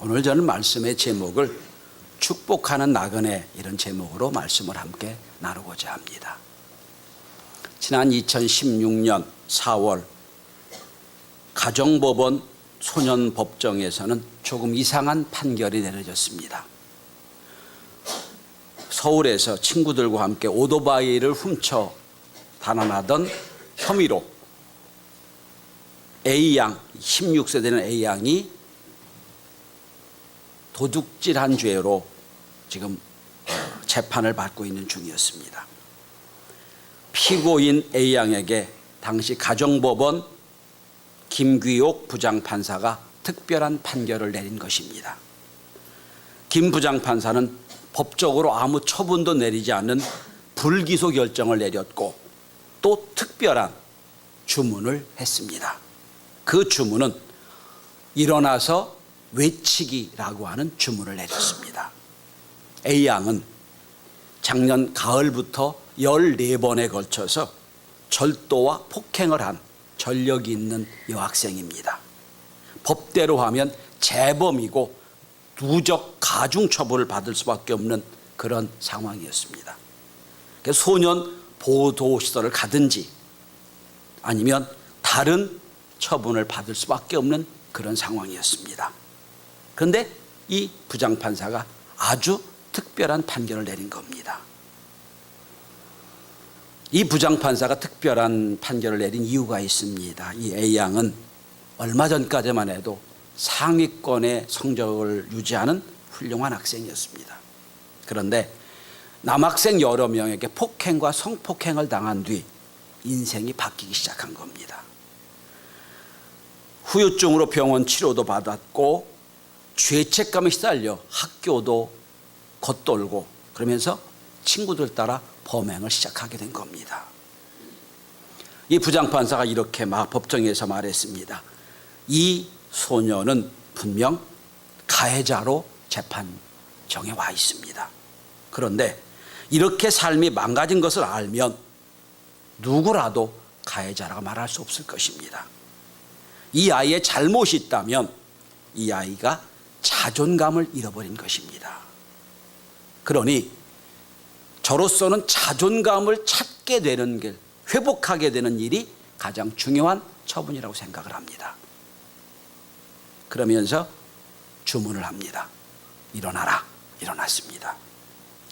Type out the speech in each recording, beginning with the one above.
오늘 저는 말씀의 제목을 축복하는 나그네, 이런 제목으로 말씀을 함께 나누고자 합니다. 지난 2016년 4월 가정법원 소년법정에서는 조금 이상한 판결이 내려졌습니다. 서울에서 친구들과 함께 오토바이를 훔쳐 달아나던 혐의로 A양, 16세 되는 A양이 도둑질한 죄로 지금 재판을 받고 있는 중이었습니다. 피고인 A양에게 당시 가정법원 김귀옥 부장판사가 특별한 판결을 내린 것입니다. 김 부장판사는 법적으로 아무 처분도 내리지 않는 불기소 결정을 내렸고 또 특별한 주문을 했습니다. 그 주문은 일어나서 외치기라고 하는 주문을 내렸습니다. A양은 작년 가을부터 14번에 걸쳐서 절도와 폭행을 한 전력이 있는 여학생입니다. 법대로 하면 재범이고 누적 가중처벌을 받을 수밖에 없는 그런 상황이었습니다. 그래서 소년 보호시설을 가든지 아니면 다른 처분을 받을 수밖에 없는 그런 상황이었습니다. 그런데 이 부장판사가 아주 특별한 판결을 내린 겁니다. 이 부장판사가 특별한 판결을 내린 이유가 있습니다. 이 A양은 얼마 전까지만 해도 상위권의 성적을 유지하는 훌륭한 학생이었습니다. 그런데 남학생 여러 명에게 폭행과 성폭행을 당한 뒤 인생이 바뀌기 시작한 겁니다. 후유증으로 병원 치료도 받았고 죄책감에 시달려 학교도 겉돌고 그러면서 친구들 따라 범행을 시작하게 된 겁니다. 이 부장판사가 이렇게 법정에서 말했습니다. 이 소녀는 분명 가해자로 재판정에 와 있습니다. 그런데 이렇게 삶이 망가진 것을 알면 누구라도 가해자라고 말할 수 없을 것입니다. 이 아이의 잘못이 있다면 이 아이가 자존감을 잃어버린 것입니다. 그러니 저로서는 자존감을 찾게 되는 길, 회복하게 되는 일이 가장 중요한 처분이라고 생각을 합니다. 그러면서 주문을 합니다. 일어나라. 일어났습니다.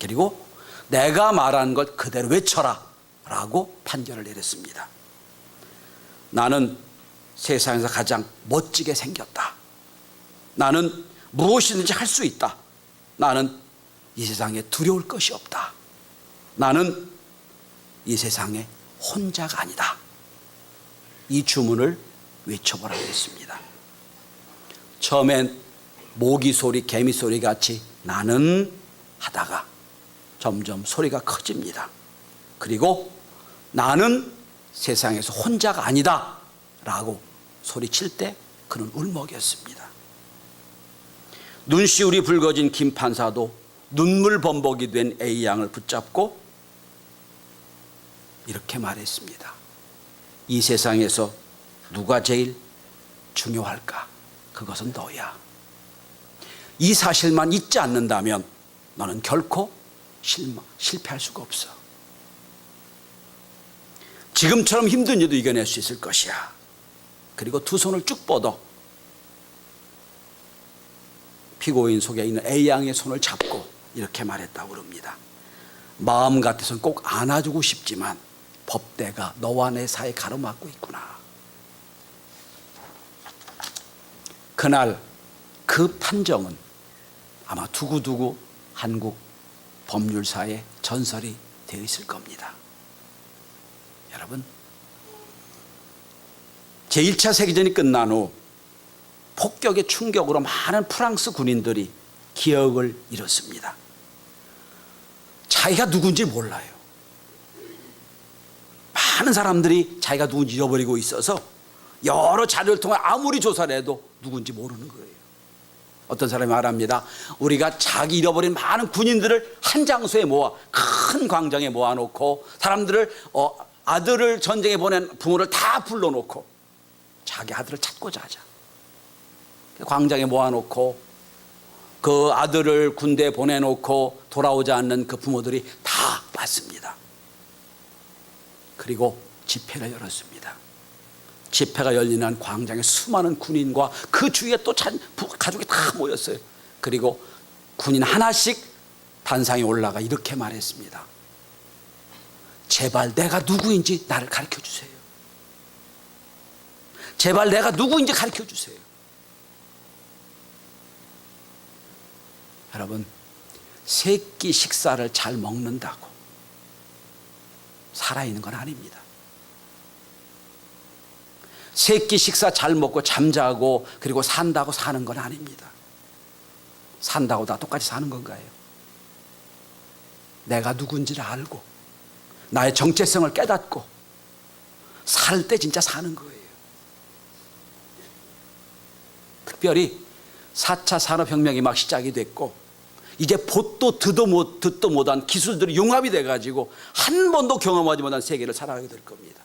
그리고 내가 말한 것 그대로 외쳐라 라고 판결을 내렸습니다. 나는 세상에서 가장 멋지게 생겼다. 나는 무엇이든지 할 수 있다. 나는 이 세상에 두려울 것이 없다. 나는 이 세상에 혼자가 아니다. 이 주문을 외쳐보라고 했습니다. 처음엔 모기 소리, 개미 소리 같이 나는 하다가 점점 소리가 커집니다. 그리고 나는 세상에서 혼자가 아니다 라고 소리칠 때 그는 울먹였습니다. 눈시울이 붉어진 김 판사도 눈물 범벅이 된 A양을 붙잡고 이렇게 말했습니다. 이 세상에서 누가 제일 중요할까? 그것은 너야. 이 사실만 잊지 않는다면 너는 결코 실패할 수가 없어. 지금처럼 힘든 일도 이겨낼 수 있을 것이야. 그리고 두 손을 쭉 뻗어 피고인 속에 있는 A양의 손을 잡고 이렇게 말했다고 그럽니다. 마음 같아서는 꼭 안아주고 싶지만 법대가 너와 내 사이에 가로막고 있구나. 그날 그 판정은 아마 두고두고 한국 법률사의 전설이 되어 있을 겁니다. 여러분, 제1차 세계전이 끝난 후 폭격의 충격으로 많은 프랑스 군인들이 기억을 잃었습니다. 자기가 누군지 몰라요. 많은 사람들이 자기가 누군지 잃어버리고 있어서 여러 자료를 통해 아무리 조사를 해도 누군지 모르는 거예요. 어떤 사람이 말합니다. 우리가 자기 잃어버린 많은 군인들을 한 장소에 모아 큰 광장에 모아놓고 사람들을 아들을 전쟁에 보낸 부모를 다 불러놓고 자기 아들을 찾고자 하자. 광장에 모아놓고 그 아들을 군대에 보내놓고 돌아오지 않는 그 부모들이 다 봤습니다. 그리고 집회를 열었습니다. 집회가 열리는 광장에 수많은 군인과 그 주위에 또 가족이 다 모였어요. 그리고 군인 하나씩 단상에 올라가 이렇게 말했습니다. 제발 내가 누구인지 나를 가르쳐 주세요. 제발 내가 누구인지 가르쳐 주세요. 여러분, 세 끼 식사를 잘 먹는다고 살아있는 건 아닙니다. 세 끼 식사 잘 먹고 잠자고 그리고 산다고 사는 건 아닙니다. 산다고 다 똑같이 사는 건가요? 내가 누군지를 알고 나의 정체성을 깨닫고 살 때 진짜 사는 거예요. 특별히 4차 산업혁명이 막 시작이 됐고 이제 보도 듣도 못한 기술들이 융합이 돼가지고 한 번도 경험하지 못한 세계를 살아가게 될 겁니다.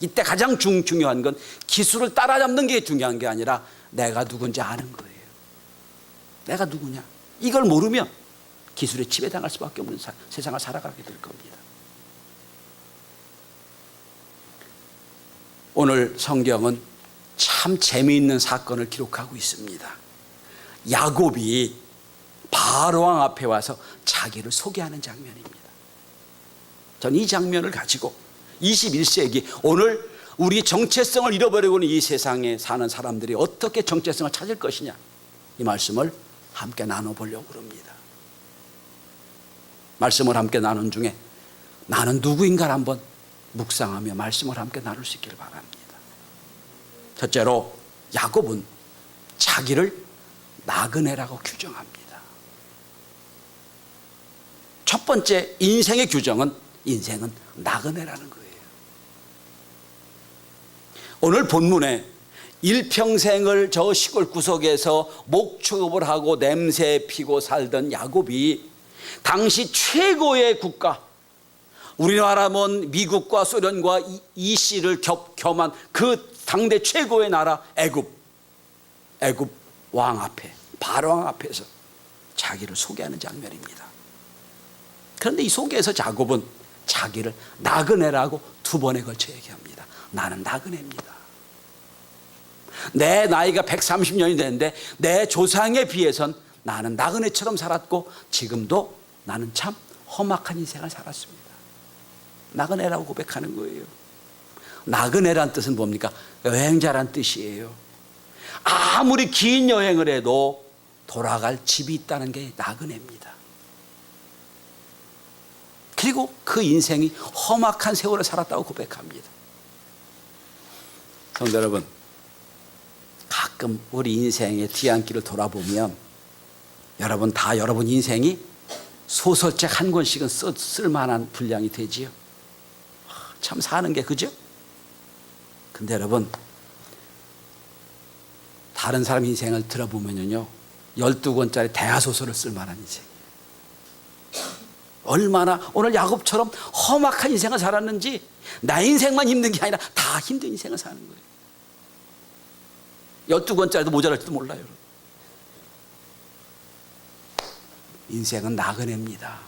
이때 가장 중요한 건 기술을 따라잡는 게 중요한 게 아니라 내가 누군지 아는 거예요. 내가 누구냐? 이걸 모르면 기술에 지배당할 수밖에 없는 세상을 살아가게 될 겁니다. 오늘 성경은 참 재미있는 사건을 기록하고 있습니다. 야곱이 바로왕 앞에 와서 자기를 소개하는 장면입니다. 저는 이 장면을 가지고 21세기 오늘 우리 정체성을 잃어버리고 있는 이 세상에 사는 사람들이 어떻게 정체성을 찾을 것이냐, 이 말씀을 함께 나눠보려고 합니다. 말씀을 함께 나눈 중에 나는 누구인가를 한번 묵상하며 말씀을 함께 나눌 수 있기를 바랍니다. 첫째로 야곱은 자기를 나그네라고 규정합니다. 첫 번째 인생의 규정은 인생은 나그네라는 거예요. 오늘 본문에 일평생을 저 시골 구석에서 목축업을 하고 냄새 피고 살던 야곱이 당시 최고의 국가, 우리나라면 미국과 소련과 이 씨를 겸한 그 당대 최고의 나라 애굽 왕 앞에, 바로왕 앞에서 자기를 소개하는 장면입니다. 그런데 이 속에서 야곱은 자기를 나그네라고 두 번에 걸쳐 얘기합니다. 나는 나그네입니다. 내 나이가 130년이 됐는데 내 조상에 비해선 나는 나그네처럼 살았고 지금도 나는 참 험악한 인생을 살았습니다. 나그네라고 고백하는 거예요. 나그네란 뜻은 뭡니까? 여행자란 뜻이에요. 아무리 긴 여행을 해도 돌아갈 집이 있다는 게 나그네입니다. 그리고 그 인생이 험악한 세월을 살았다고 고백합니다. 성도 여러분, 가끔 우리 인생의 뒤안길을 돌아보면 여러분 인생이 소설책 한 권씩은 쓸만한 분량이 되지요. 참 사는 게 그죠? 근데 여러분, 다른 사람 인생을 들어보면요 12권짜리 대하소설을 쓸만한 인생이에요. 얼마나 오늘 야곱처럼 험악한 인생을 살았는지, 나 인생만 힘든 게 아니라 다 힘든 인생을 사는 거예요. 12권짜리도 모자랄지도 몰라요. 인생은 나그네입니다.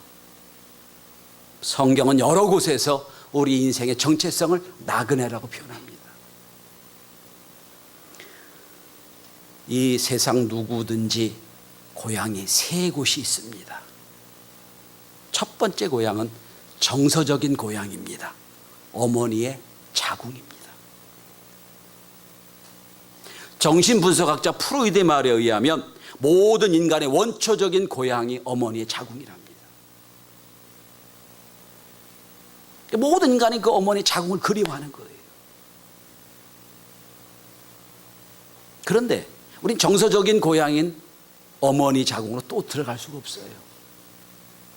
성경은 여러 곳에서 우리 인생의 정체성을 나그네라고 표현합니다. 이 세상 누구든지 고향이 세 곳이 있습니다. 첫 번째 고향은 정서적인 고향입니다. 어머니의 자궁입니다. 정신분석학자 프로이드의 말에 의하면 모든 인간의 원초적인 고향이 어머니의 자궁이랍니다. 모든 인간이 그 어머니의 자궁을 그리워하는 거예요. 그런데 우린 정서적인 고향인 어머니 자궁으로 또 들어갈 수가 없어요.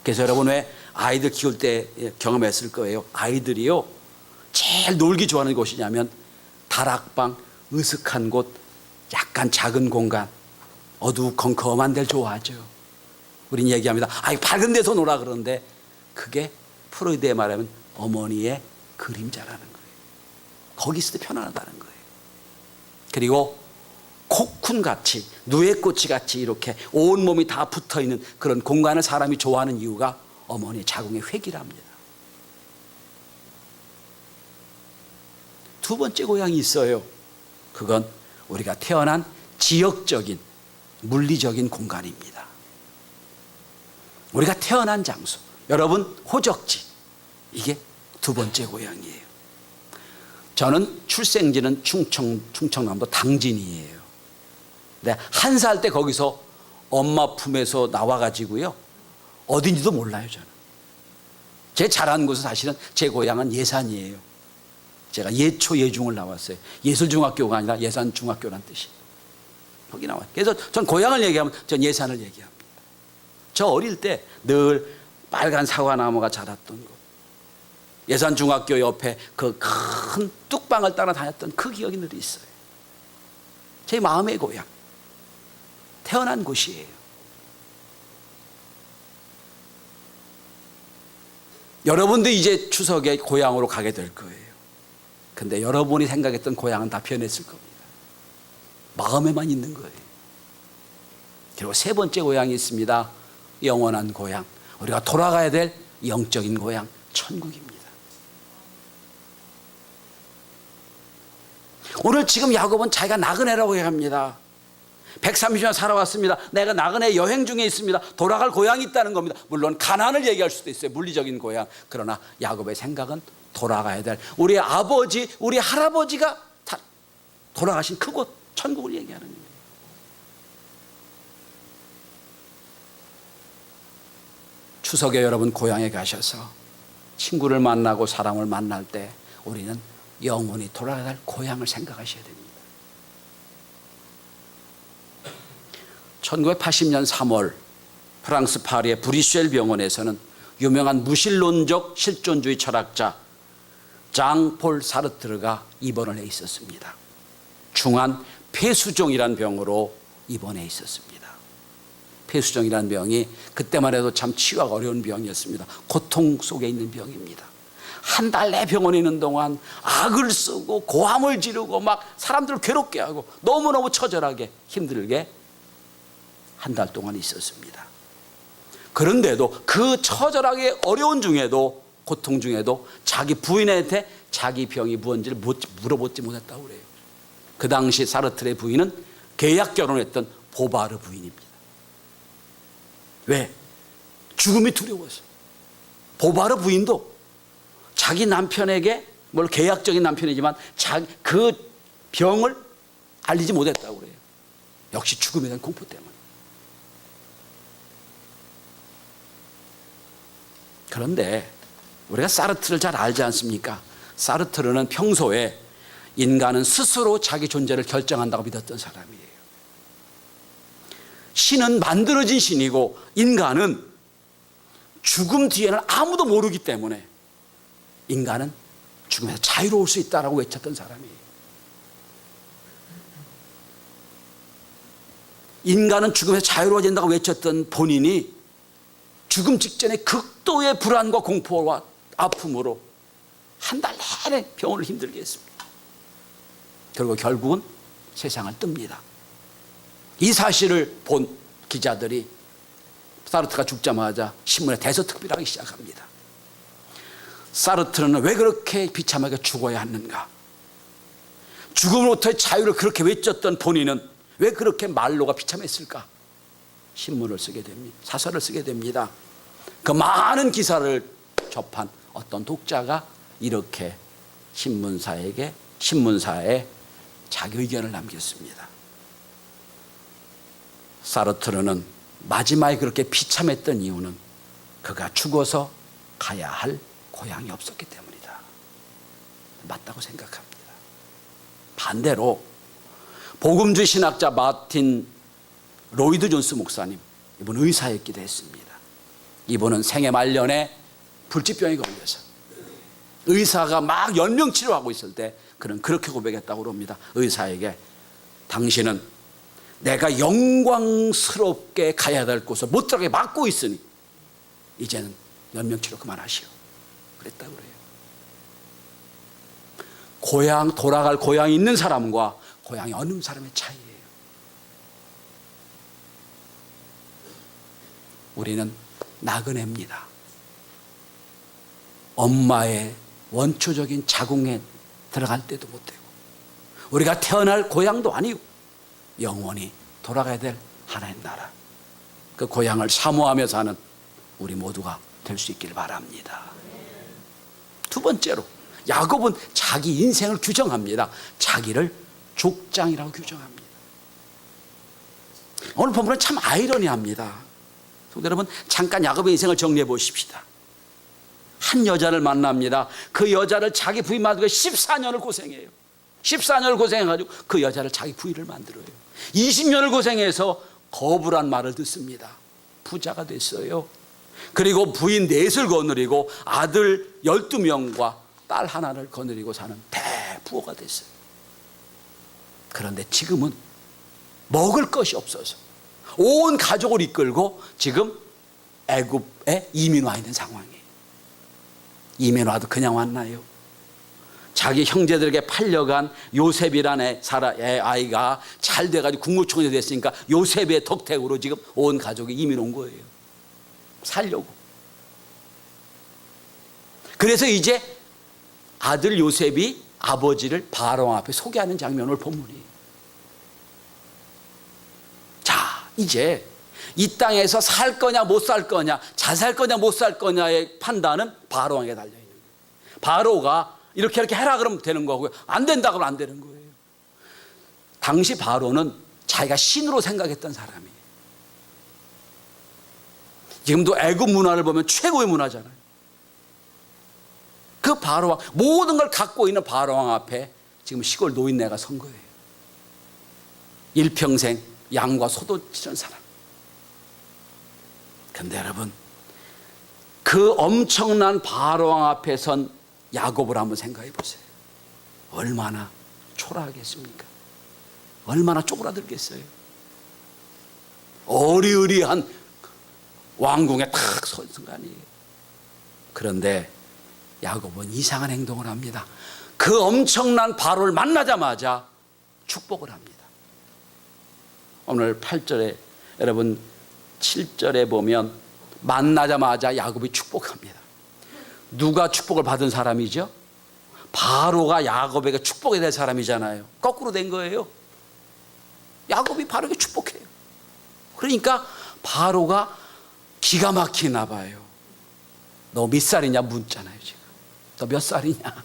그래서 여러분 왜 아이들 키울 때 경험했을 거예요. 아이들이요 제일 놀기 좋아하는 곳이냐면 다락방, 으슥한 곳, 약간 작은 공간, 어두컴컴한 데를 좋아하죠. 우린 얘기합니다. 아이 밝은 데서 놀아. 그러는데 그게 프로이드에 말하면 어머니의 그림자라는 거예요. 거기 있을 때 편안하다는 거예요. 그리고 코쿤같이 누에꽃이 같이 이렇게 온몸이 다 붙어있는 그런 공간을 사람이 좋아하는 이유가 어머니 자궁의 회기랍니다. 두 번째 고향이 있어요. 그건 우리가 태어난 지역적인 물리적인 공간입니다. 우리가 태어난 장소, 여러분 호적지, 이게 두 번째 고향이에요. 저는 출생지는 충청남도 당진이에요. 근데 1살 때 거기서 엄마 품에서 나와가지고요, 어딘지도 몰라요. 저는 제 자란 곳은 사실은 제 고향은 예산이에요. 제가 예초 예중을 나왔어요. 예술중학교가 아니라 예산중학교란 뜻이 거기 나와요. 그래서 전 고향을 얘기하면 전 예산을 얘기합니다. 저 어릴 때 늘 빨간 사과나무가 자랐던 곳, 예산중학교 옆에 그 큰 뚝방을 따라 다녔던 그 기억이 늘 있어요. 제 마음의 고향, 태어난 곳이에요. 여러분도 이제 추석에 고향으로 가게 될 거예요. 근데 여러분이 생각했던 고향은 다 변했을 겁니다. 마음에만 있는 거예요. 그리고 세 번째 고향이 있습니다. 영원한 고향, 우리가 돌아가야 될 영적인 고향, 천국입니다. 오늘 지금 야곱은 자기가 나그네라고 얘기합니다. 130년 살아왔습니다. 내가 나그네 여행 중에 있습니다. 돌아갈 고향이 있다는 겁니다. 물론 가나안을 얘기할 수도 있어요. 물리적인 고향. 그러나 야곱의 생각은 돌아가야 될 우리 아버지, 우리 할아버지가 다 돌아가신 그곳 천국을 얘기하는 거예요. 추석에 여러분 고향에 가셔서 친구를 만나고 사람을 만날 때 우리는 영원히 돌아가야 할 고향을 생각하셔야 됩니다. 1980년 3월 프랑스 파리의 브리셀 병원에서는 유명한 무신론적 실존주의 철학자 장 폴 사르트르가 입원을 해 있었습니다. 중한 폐수종이라는 병으로 입원해 있었습니다. 폐수종이라는 병이 그때만 해도 참 치유하기 어려운 병이었습니다. 고통 속에 있는 병입니다. 한 달 내 병원에 있는 동안 악을 쓰고 고함을 지르고 막 사람들을 괴롭게 하고 너무너무 처절하게 힘들게 한 달 동안 있었습니다. 그런데도 그 처절하게 어려운 중에도, 고통 중에도 자기 부인한테 자기 병이 무엇인지를 물어보지 못했다고 그래요. 그 당시 사르트르의 부인은 계약 결혼했던 보바르 부인입니다. 왜? 죽음이 두려워서. 보바르 부인도 자기 남편에게, 물론 계약적인 남편이지만 그 병을 알리지 못했다고 그래요. 역시 죽음에 대한 공포 때문에. 그런데 우리가 사르트르를 잘 알지 않습니까? 사르트르는 평소에 인간은 스스로 자기 존재를 결정한다고 믿었던 사람이에요. 신은 만들어진 신이고 인간은 죽음 뒤에는 아무도 모르기 때문에 인간은 죽음에서 자유로울 수 있다라고 외쳤던 사람이에요. 인간은 죽음에서 자유로워진다고 외쳤던 본인이 죽음 직전에 극도의 불안과 공포와 아픔으로 한 달 내내 병원을 힘들게 했습니다. 그리고 결국은 세상을 뜹니다. 이 사실을 본 기자들이 사르트르가 죽자마자 신문에 대서특필하기 시작합니다. 사르트르는 왜 그렇게 비참하게 죽어야 하는가? 죽음으로부터의 자유를 그렇게 외쳤던 본인은 왜 그렇게 말로가 비참했을까? 신문을 쓰게 됩니다. 사설을 쓰게 됩니다. 그 많은 기사를 접한 어떤 독자가 이렇게 신문사에 자기 의견을 남겼습니다. 사르트르는 마지막에 그렇게 비참했던 이유는 그가 죽어서 가야 할 고향이 없었기 때문이다. 맞다고 생각합니다. 반대로 복음주의 신학자 마틴 로이드 존스 목사님, 이분은 의사였기도 했습니다. 이분은 생애 말년에 불치병에 걸려서 의사가 막 연명치료하고 있을 때 그는 그렇게 고백했다고 합니다. 의사에게, 당신은 내가 영광스럽게 가야 될 곳을 못 들어가게 막고 있으니 이제는 연명치료 그만하시오. 그랬다고 그래요. 고향, 돌아갈 고향이 있는 사람과 고향이 없는 사람의 차이예요. 우리는 나그네입니다. 엄마의 원초적인 자궁에 들어갈 때도 못되고 우리가 태어날 고향도 아니고 영원히 돌아가야 될 하나님 나라, 그 고향을 사모하며 사는 우리 모두가 될 수 있기를 바랍니다. 두 번째로 야곱은 자기 인생을 규정합니다. 자기를 족장이라고 규정합니다. 오늘 본문은 참 아이러니합니다. 성도 여러분, 잠깐 야곱의 인생을 정리해 보십시다. 한 여자를 만납니다. 그 여자를 자기 부인 만들고 14년을 고생해요. 14년을 고생해가지고 그 여자를 자기 부인을 만들어요. 20년을 고생해서 거부란 말을 듣습니다. 부자가 됐어요. 그리고 부인 넷을 거느리고 아들 12명과 딸 하나를 거느리고 사는 대부호가 됐어요. 그런데 지금은 먹을 것이 없어서 온 가족을 이끌고 지금 애굽에 이민 와 있는 상황이에요. 이민 와도 그냥 왔나요? 자기 형제들에게 팔려간 요셉이라는 아이가 잘 돼가지고 국무총리 됐으니까 요셉의 덕택으로 지금 온 가족이 이민 온 거예요. 살려고. 그래서 이제 아들 요셉이 아버지를 바로왕 앞에 소개하는 장면을 본문이에요. 자, 이제 이 땅에서 살 거냐 못 살 거냐, 잘 살 거냐 못 살 거냐의 판단은 바로왕에게 달려 있는 거예요. 바로가 이렇게 해라 그러면 되는 거고요, 안 된다 그러면 안 되는 거예요. 당시 바로는 자기가 신으로 생각했던 사람이에요. 지금도 애굽 문화를 보면 최고의 문화잖아요. 그 바로왕, 모든 걸 갖고 있는 바로왕 앞에 지금 시골 노인네가 선 거예요. 일평생 양과 소도 치는 사람. 그런데 여러분, 그 엄청난 바로왕 앞에 선 야곱을 한번 생각해 보세요. 얼마나 초라하겠습니까? 얼마나 쪼그라들겠어요? 어리어리한 왕궁에 탁 선 순간이에요. 그런데 야곱은 이상한 행동을 합니다. 그 엄청난 바로를 만나자마자 축복을 합니다. 오늘 8절에 여러분 7절에 보면 만나자마자 야곱이 축복합니다. 누가 축복을 받은 사람이죠? 바로가 야곱에게 축복이 될 사람이잖아요. 거꾸로 된 거예요. 야곱이 바로에게 축복해요. 그러니까 바로가 기가 막히나 봐요. 너 몇 살이냐 묻잖아요. 지금 너 몇 살이냐?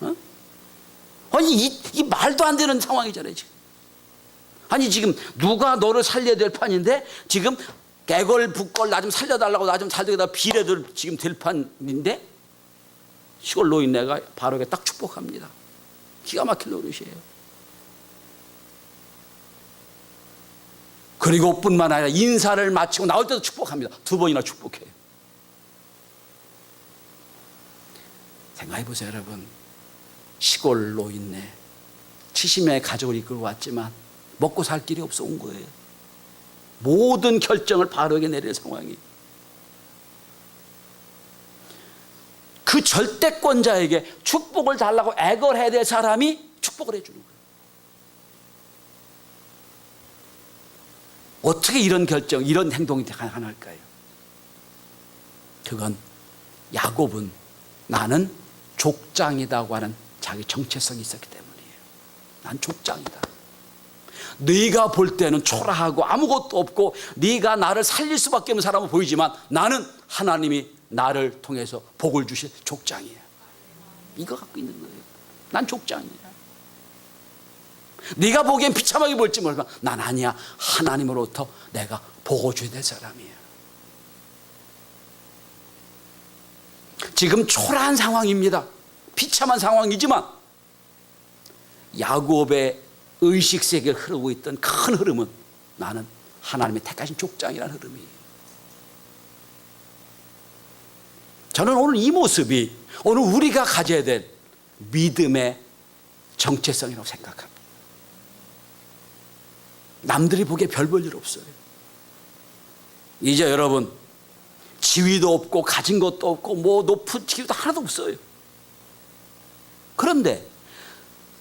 어? 아니 이 말도 안 되는 상황이잖아요. 지금. 아니 지금 누가 너를 살려야 될 판인데 지금 개걸 북걸 나 좀 살려달라고 나 좀 살려달라고 비례들 지금 될 판인데 시골 노인네가 바로에게 딱 축복합니다. 기가 막힐 노릇이에요. 그리고 뿐만 아니라 인사를 마치고 나올 때도 축복합니다. 2번이나 축복해요. 생각해 보세요, 여러분. 시골 노인네 70명의 가족을 이끌고 왔지만 먹고 살 길이 없어 온 거예요. 모든 결정을 바로에게 내릴 상황이. 그 절대권자에게 축복을 달라고 애걸해야 될 사람이 축복을 해주는 거예요. 어떻게 이런 결정, 이런 행동이 가능할까요? 그건 야곱은 나는 족장이라고 하는 자기 정체성이 있었기 때문이에요. 난 족장이다. 네가 볼 때는 초라하고 아무것도 없고 네가 나를 살릴 수밖에 없는 사람은 보이지만 나는 하나님이 나를 통해서 복을 주실 족장이야. 이거 갖고 있는 거예요. 난 족장이야. 네가 보기엔 비참하게 볼지 모르지만 난 아니야. 하나님으로부터 내가 복을 줘야 될 사람이야. 지금 초라한 상황입니다. 비참한 상황이지만 야곱의 의식 세계에 흐르고 있던 큰 흐름은 나는 하나님의 택하신 족장이라는 흐름이에요. 저는 오늘 이 모습이 오늘 우리가 가져야 될 믿음의 정체성이라고 생각합니다. 남들이 보기에 별 볼 일 없어요. 이제 여러분 지위도 없고 가진 것도 없고 뭐 높은 지위도 하나도 없어요. 그런데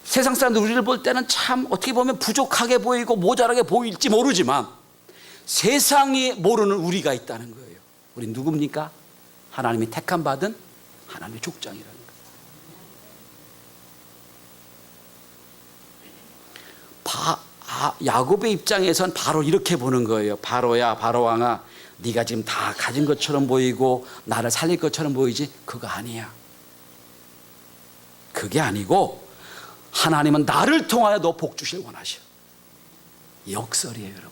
세상 사람들 우리를 볼 때는 참 어떻게 보면 부족하게 보이고 모자라게 보일지 모르지만 세상이 모르는 우리가 있다는 거예요. 우리 누굽니까? 하나님이 택함 받은 하나님의 족장이라는 거예요. 야곱의 입장에선 바로 이렇게 보는 거예요. 바로야, 바로왕아, 네가 지금 다 가진 것처럼 보이고 나를 살릴 것처럼 보이지? 그거 아니야. 그게 아니고 하나님은 나를 통하여 너 복 주실 원하셔. 역설이에요, 여러분.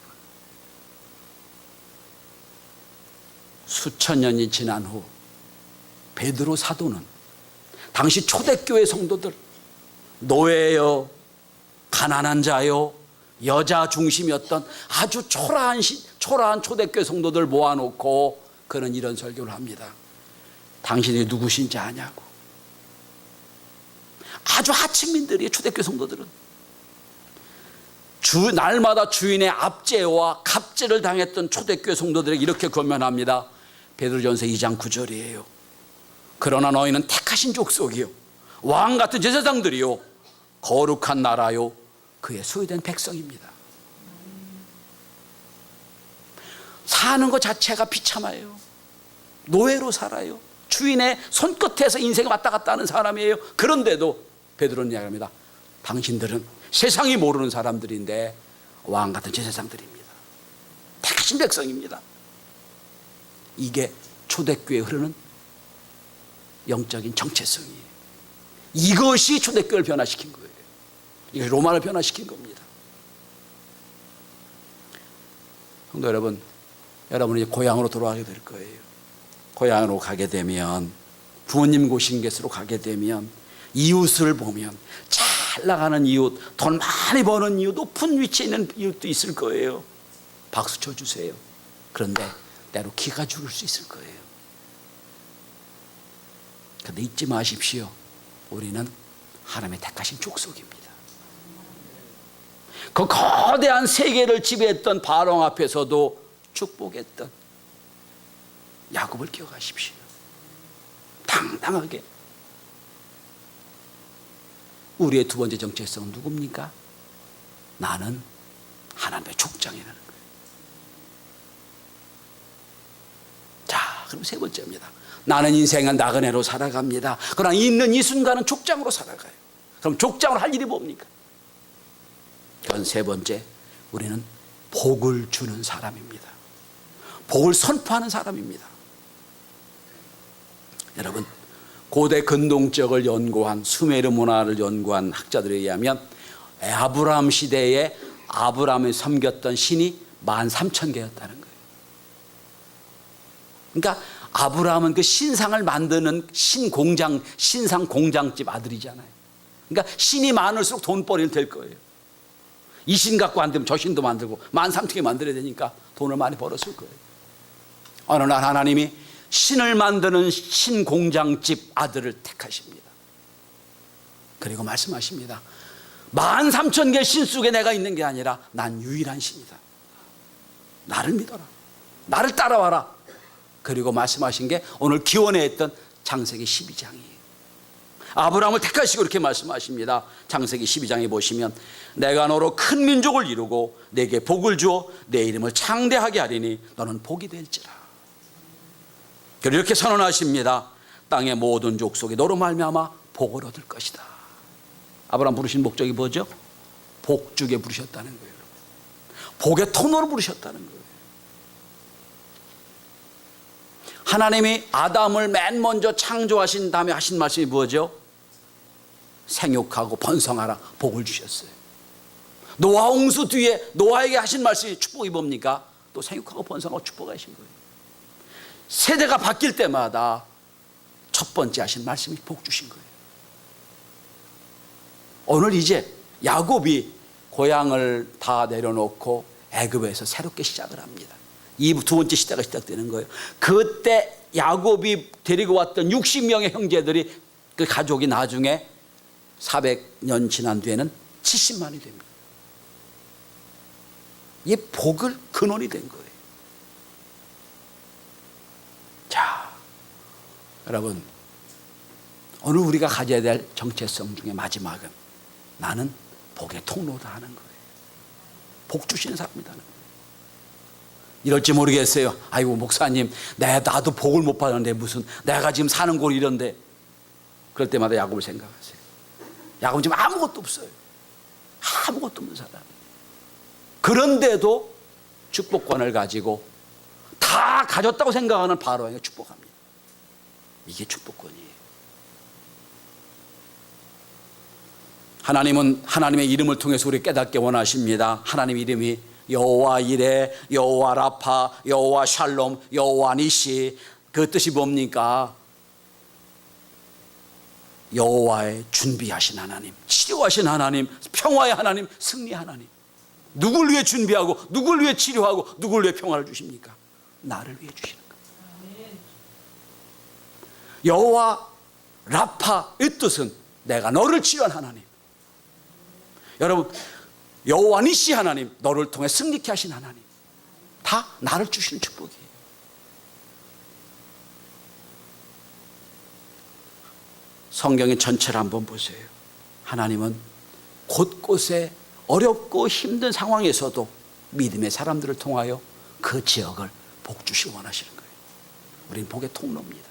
수천 년이 지난 후 베드로 사도는 당시 초대교회 성도들, 노예요, 가난한 자요, 여자 중심이었던 아주 초라한 초대교회 성도들 모아놓고 그는 이런 설교를 합니다. 당신이 누구신지 아냐고. 아주 하층민들이에요, 초대교회 성도들은. 날마다 주인의 압제와 갑제를 당했던 초대교회 성도들에게 이렇게 권면합니다. 베드로전서 2장 9절이에요. 그러나 너희는 택하신 족속이요, 왕같은 제사장들이요, 거룩한 나라요, 그의 소유된 백성입니다. 사는 것 자체가 비참해요. 노예로 살아요. 주인의 손끝에서 인생이 왔다 갔다 하는 사람이에요. 그런데도 베드로는 이야기합니다. 당신들은 세상이 모르는 사람들인데 왕같은 제사장들입니다. 택하신 백성입니다. 이게 초대교회에 흐르는 영적인 정체성이에요. 이것이 초대교회를 변화시킨 거예요. 이것이 로마를 변화시킨 겁니다. 성도 여러분, 여러분은 이제 고향으로 돌아가게 될 거예요. 고향으로 가게 되면, 부모님 고신 곳으로 가게 되면 이웃을 보면, 잘 나가는 이웃, 돈 많이 버는 이웃, 높은 위치에 있는 이웃도 있을 거예요. 박수 쳐주세요. 그런데 때로 기가 죽을 수 있을 거예요. 그런데 잊지 마십시오. 우리는 하나님의 택하신 족속입니다. 그 거대한 세계를 지배했던 바로왕 앞에서도 축복했던 야곱을 기억하십시오. 당당하게. 우리의 두 번째 정체성은 누굽니까? 나는 하나님의 족장이라는 거예요. 자, 그럼 세 번째입니다. 나는 인생은 나그네로 살아갑니다. 그러나 있는 이 순간은 족장으로 살아가요. 그럼 족장으로 할 일이 뭡니까? 그건 세 번째, 우리는 복을 주는 사람입니다. 복을 선포하는 사람입니다. 여러분, 고대 근동 지역을 연구한, 수메르 문화를 연구한 학자들에 의하면 아브라함 시대에 아브라함이 섬겼던 신이 13,000개였다는 거예요. 그러니까 아브라함은 그 신상을 만드는 신상 공장집 아들이잖아요. 그러니까 신이 많을수록 돈벌이는 될 거예요. 이 신 갖고 안 되면 저 신도 만들고 13,000개 만들어야 되니까 돈을 많이 벌었을 거예요. 어느 날 하나님이 신을 만드는 신공장집 아들을 택하십니다. 그리고 말씀하십니다. 13,000개 신 속에 내가 있는 게 아니라 난 유일한 신이다. 나를 믿어라. 나를 따라와라. 그리고 말씀하신 게 오늘 기원에 했던 창세기 12장이에요. 아브라함을 택하시고 이렇게 말씀하십니다. 창세기 12장에 보시면 내가 너로 큰 민족을 이루고 내게 복을 주어 내 이름을 창대하게 하리니 너는 복이 될지라. 그리고 이렇게 선언하십니다. 땅의 모든 족속이 너로 말미암아 복을 얻을 것이다. 아브라함 부르신 목적이 뭐죠? 복주게 부르셨다는 거예요. 복의 통로로 부르셨다는 거예요. 하나님이 아담을 맨 먼저 창조하신 다음에 하신 말씀이 뭐죠? 생육하고 번성하라 복을 주셨어요. 노아 홍수 뒤에 노아에게 하신 말씀이 축복이 뭡니까? 또 생육하고 번성하고 축복하신 거예요. 세대가 바뀔 때마다 첫 번째 하신 말씀이 복 주신 거예요. 오늘 이제 야곱이 고향을 다 내려놓고 애굽에서 새롭게 시작을 합니다. 이 두 번째 시대가 시작되는 거예요. 그때 야곱이 데리고 왔던 60명의 형제들이 그 가족이 나중에 400년 지난 뒤에는 70만이 됩니다. 이 복을 근원이 된 거예요. 자, 여러분, 오늘 우리가 가져야 될 정체성 중에 마지막은 나는 복의 통로다 하는 거예요. 복 주시는 사람이라는 거예요. 이럴지 모르겠어요. 아이고 목사님, 나도 복을 못 받았는데 무슨 내가 지금 사는 곳이 이런데. 그럴 때마다 야곱을 생각하세요. 야곱은 지금 아무것도 없어요. 아무것도 없는 사람. 그런데도 축복권을 가지고 다 가졌다고 생각하는 바로에게 축복합니다. 이게 축복권이에요. 하나님은 하나님의 이름을 통해서 우리 깨닫게 원하십니다. 하나님 이름이 여호와 이레, 여호와 라파, 여호와 샬롬, 여호와 니시. 그 뜻이 뭡니까? 여호와의 준비하신 하나님, 치료하신 하나님, 평화의 하나님, 승리의 하나님. 누굴 위해 준비하고 누굴 위해 치료하고 누굴 위해 평화를 주십니까? 나를 위해 주시는 겁니다. 여호와 라파의 뜻은 내가 너를 치료한 하나님. 여러분, 여호와 니시 하나님, 너를 통해 승리케 하신 하나님. 다 나를 주시는 축복이에요. 성경의 전체를 한번 보세요. 하나님은 곳곳에 어렵고 힘든 상황에서도 믿음의 사람들을 통하여 그 지역을 복 주시기 원하시는 거예요. 우리는 복의 통로입니다.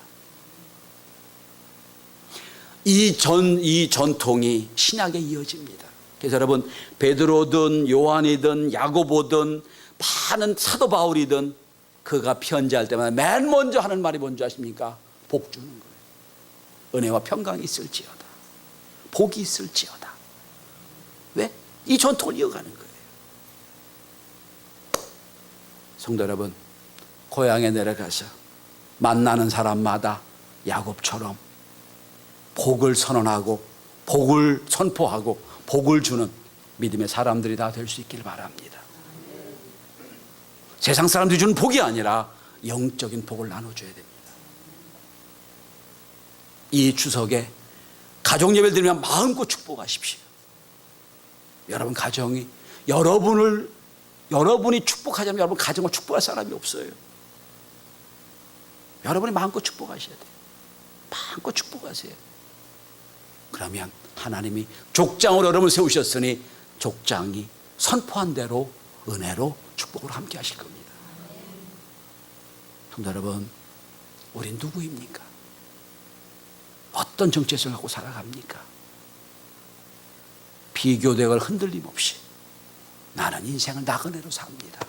이 전통이 신약에 이어집니다. 그래서 여러분, 베드로든 요한이든 야고보든 많은 사도 바울이든 그가 편지할 때마다 맨 먼저 하는 말이 뭔지 아십니까? 복 주는 거예요. 은혜와 평강이 있을지어다. 복이 있을지어다. 왜? 이 전통을 이어가는 거예요. 성도 여러분, 고향에 내려가서 만나는 사람마다 야곱처럼 복을 선언하고 복을 선포하고 복을 주는 믿음의 사람들이 다 될 수 있길 바랍니다. 세상 사람들이 주는 복이 아니라 영적인 복을 나눠줘야 됩니다. 이 추석에 가족 예배를 드리면 마음껏 축복하십시오. 여러분 가정이 여러분이 축복하자면 여러분 가정을 축복할 사람이 없어요. 여러분이 마음껏 축복하셔야 돼요. 마음껏 축복하세요. 그러면 하나님이 족장으로 여러분을 세우셨으니 족장이 선포한 대로 은혜로 축복으로 함께 하실 겁니다. 성도 여러분, 우린 누구입니까? 어떤 정체성을 갖고 살아갑니까? 비교되고 흔들림 없이 나는 인생을 나그네로 삽니다.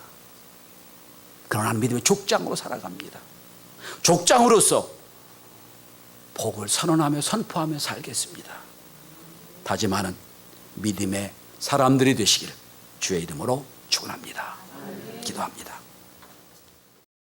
그러나 믿음의 족장으로 살아갑니다. 족장으로서 복을 선언하며 선포하며 살겠습니다. 다짐하는 믿음의 사람들이 되시기를 주의 이름으로 축원합니다. 기도합니다.